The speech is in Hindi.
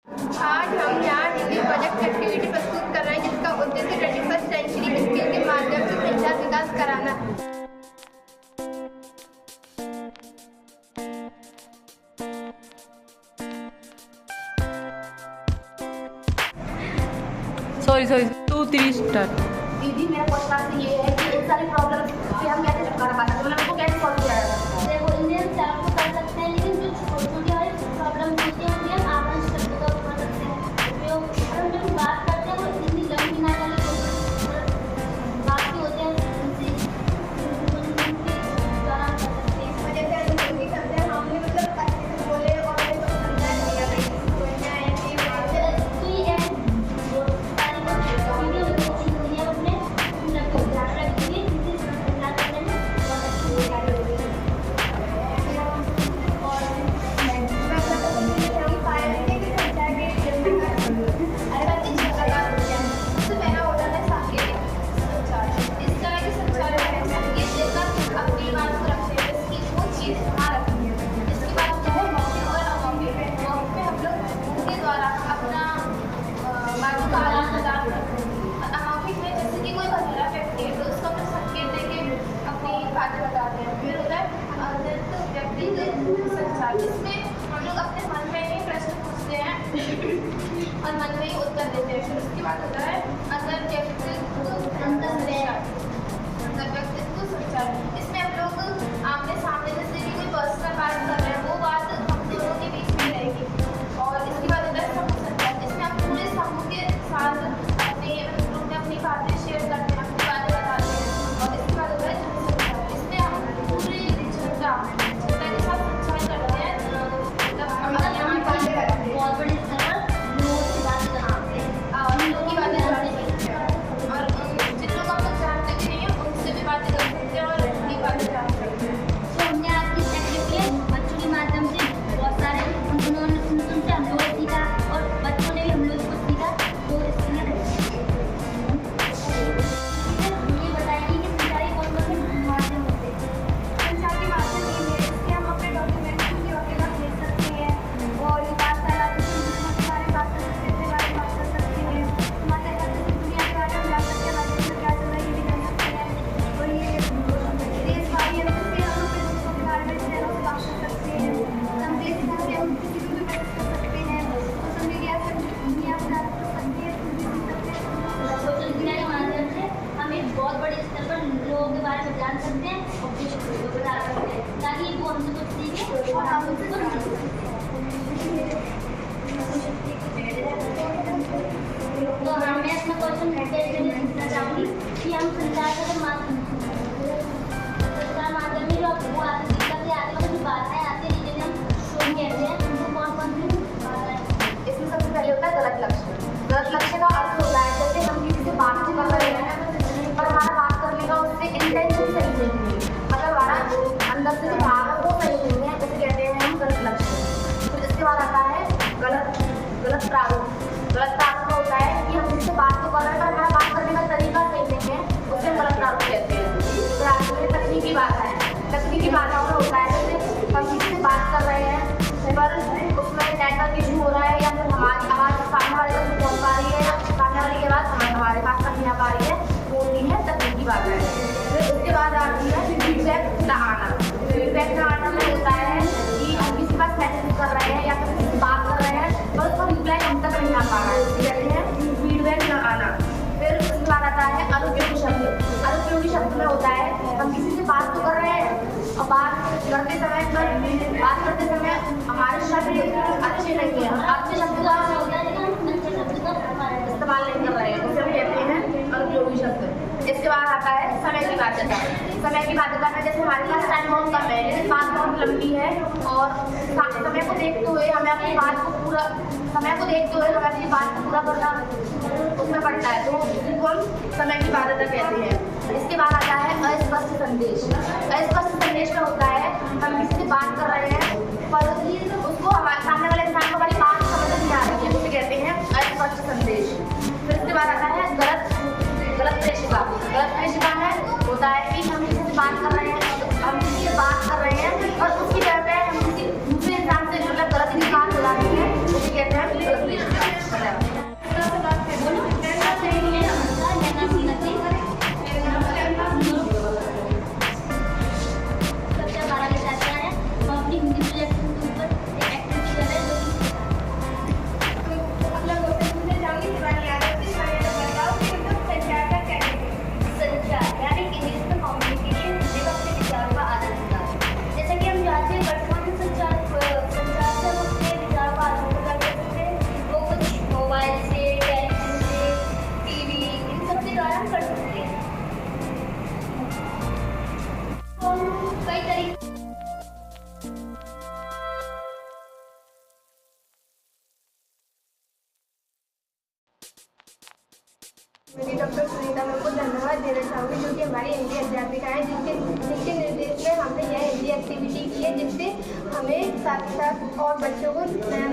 आज हम यहाँ हिंदी प्रोजेक्ट एक्टिविटी प्रस्तुत कर रहे हैं, जिसका उद्देश्य 21st सेंचुरी स्किल के माध्यम से संचार विकास कराना है। Sorry 2 3 start. दीदी, मेरा क्वेश्चन ये है कि इन सारी प्रॉब्लम्स से हम कैसे छुटकारा पा सकते हैं, मतलब उनको कैसे सॉल्व किया जा सकता है? देखो, इंडियन चार को कर सकते हैं, लेकिन जो छोटी वाली प्रॉब्लम होती है उनकी हम आवाज शब्द का उपयोग करते हैं। उपयोग हम जब बात करते हैं वो इतनी लंबी ना चले, बाकी होते हैं उनसे दौरान कर सकते हैं। जैसे हिंदी शब्द है, हमने मतलब अच्छे से बोले और हमें तो समझा नहीं आता कि बोलना है कि तो ये है वो सारी वीडियो में चीज हुई है, अपने रखो ध्यान रखिए, किसी से समझा करने में बहुत अच्छी होगी। जिसमें हम लोग अपने मन में ही प्रश्न पूछते हैं और मन में ही उत्तर देते हैं। फिर उसके बाद होता है अंतर व्यक्तित्व संचार। इसमें हम लोग आमने सामने जैसे कि कोई पर्सनल बात कर रहे हैं, वो बात हम दोनों के बीच में रहेगी। और इसके बाद होता है समूह संचार, जिसमें हम पूरे समूह के साथ अपने ग्रुप में अपनी बातें शेयर करते हैं, अपनी बातें बताते हैं। और इसके बाद होता है जन संचार, इसमें हम पूरी जनता के साथ संचार करते हैं, बहुत बड़ी स्तर पर लोगों की बातें करते हैं और लोगों की बातें जानते हैं, और जिन लोग हम लोग जानते भी नहीं हैं उनसे भी बातें कर सकते हैं और उनकी बातें जान सकते हैं। तो हमने आज की एक्टिविटी बच्चों के माध्यम से बहुत सारे उन्होंने उनसे हम लोग सीखा और बच्चों ने भी हम लोग को सीखा। तो इसलिए ये बताएंगे कि संचार के कौन कौन से माध्यम होते हैं। संचार के माध्यम ये है, इससे हम अपने डॉक्यूमेंट्स की वगैरह भेज सकते हैं और ये बात बारे में बात कर सकते हैं, बारे में बात कर सकते हैं, हमारे दुनिया के बारे में जान सकते हैं, हमारे देश में क्या चल रहा है ये भी जान सकते हैं। और ये देश वाली है, जिससे हम लोग देशों के बारे में चैनलों से बात कर सकते हैं, हम देश से हम किसी को भी मदद कर सकते हैं, सोशल मीडिया से दुनिया से बात कर सकते हैं, कुछ भी सीख सकते हैं। सोशल मीडिया के माध्यम से हम एक बहुत बड़े स्तर पर लोगों के बारे में जान सकते हैं और कुछ बता सकते हैं, ताकि वो हमसे कुछ सीखे और हम उनसे कुछ सीख सकते हैं। तो मैं अपना क्वेश्चन पूछना चाहूँगी कि हम संचार का माध्यम में जो आपको आते दिक्कतें आती है, कुछ बाधाएं आती है, जिन्हें हम शोध कहते हैं, उनको कौन सी बाधाएं? इसमें सबसे पहले होता है गलत लक्ष्य। गलत लक्ष्य का अर्थ होता है जैसे हम किसी से बात कर रहे हैं पर हमारा बात करने का उससे इंटेंशन सही नहीं है, मतलब हमारा अंदर से जो भाव है वो सही नहीं है, जैसे कहते हैं हम गलत लक्ष्य। फिर इसके बाद आता है गलत प्रारूप। गलत प्रारूप का होता है कि हम किसी से बात तो कर रहे हैं पर हमारा बात करने का तरीका सही नहीं है, उसे हम गलत प्रारूप कहते हैं। फिर आगे में तकनीकी बाधा है। तकनीकी बाधाओं में होता है जैसे हम किसी से बात कर रहे हैं पर उसमें नेटवर्क इशू हो रहा है, या फिर हमारी आवाज़ सामने वाले तक पहुँच पा रही है, या सामने वाले की आवाज़ हमारे पास तक नहीं आ पा रही है, वो होती है तकनीकी बाधा है। फिर उसके बाद आती है फीडबैक ना आना। फीडबैक ना आना में होता है कि हम किसी के पास मैसेज कर रहे हैं या फिर किसी से बात कर रहे हैं पर उसका रिप्लाई हम तक नहीं आ पा रहा है, कहते हैं फीडबैक ना आना। फिर उसके बाद आता है अनुपयोगी शब्द। अनुपयोगी शब्द में होता है हम किसी से बात तो कर रहे हैं और बात करते समय हमारे शब्द अच्छे नहीं है, अच्छे शब्द का इस्तेमाल नहीं कर रहे हैं, उसे हम कहते हैं अनुपयोगी शब्द। इसके बाद आता है समय की बाध्यता। समय की बाध्यता में जैसे हमारे पास टाइम बहुत कम है, लेकिन बात बहुत लंबी है और समय को देखते हुए हमें अपनी बात को पूरा करना उसमें पड़ता है, तो उसको हम समय की बाध्यता कहते हैं। इसके बाद आता है अस्पष्ट संदेश। अस्पष्ट संदेश में होता है हम किसी से बात कर रहे हैं पर उसको हमारे सामने वाले इंसान को हमारी बात समझ नहीं आ रही है, उसे कहते हैं अस्पष्ट संदेश। फिर इसके बाद आता है गलत प्रेषिका। गलत प्रेषिका में होता है कि हम किसी से बात कर रहे हैं और उसकी जगह पे हम किसी दूसरे इंसान से मतलब गलत इंसान बुला रहे हैं, उसे कहते हैं गलत प्रेषिका। मेरी डॉक्टर सुनीता मैम को धन्यवाद देना चाहूँगी, जो कि हमारी हिंदी अध्यापिका है, जिनके निर्देश में हमने यह हिंदी एक्टिविटी की है, जिससे हमें साथ ही साथ और बच्चों को नया